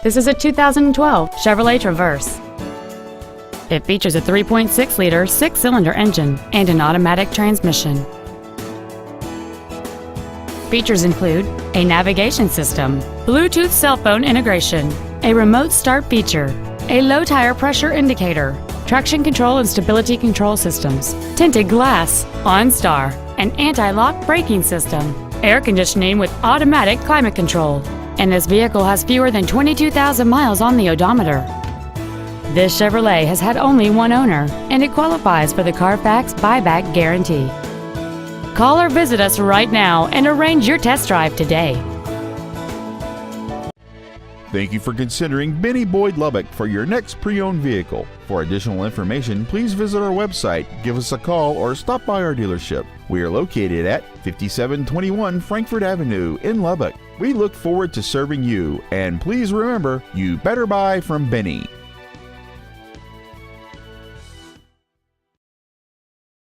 This is a 2012 Chevrolet Traverse. It features a 3.6-liter six-cylinder engine and an automatic transmission. Features include a navigation system, Bluetooth cell phone integration, a remote start feature, a low tire pressure indicator, traction control and stability control systems, tinted glass, OnStar, an anti-lock braking system, air conditioning with automatic climate control, and this vehicle has fewer than 22,000 miles on the odometer. This Chevrolet has had only one owner, and it qualifies for the Carfax buyback guarantee. Call or visit us right now and arrange your test drive today. Thank you for considering Benny Boyd Lubbock for your next pre-owned vehicle. For additional information, please visit our website, give us a call, or stop by our dealership. We are located at 5721 Frankfort Avenue in Lubbock. We look forward to serving you, and please remember, you better buy from Benny.